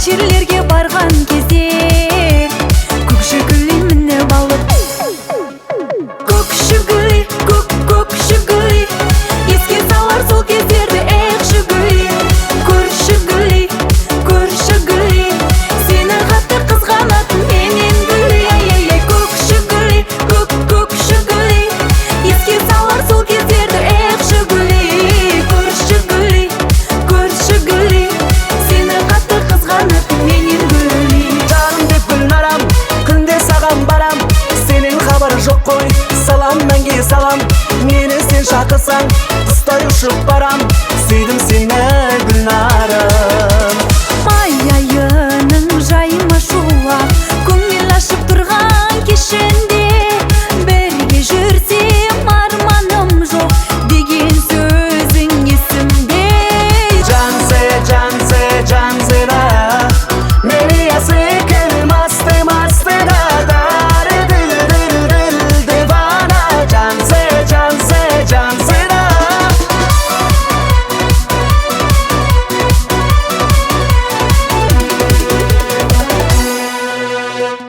жерлерге барған кезде көкшігүлей мініп алып, көкшігүлей, көкшігүлей, еске салар сол кездерді шүгүлей. Көршігүлей, көршігүлей, сені қатты қызғанатын менен гүлей. Көкшігүлей, көкшігүлей, еске салар сол кездерді шүгүлей. Көршігүлей, көршігүлей, сені қатты қызғанатын менен гүлей. Жаным деп гүлнарам, күнде саған барам, сенен хабар жоқ қой, салам мәңге салам. Мені сен шақырсаң, құстай ұшып барам, сүйдім сені гүлнарым.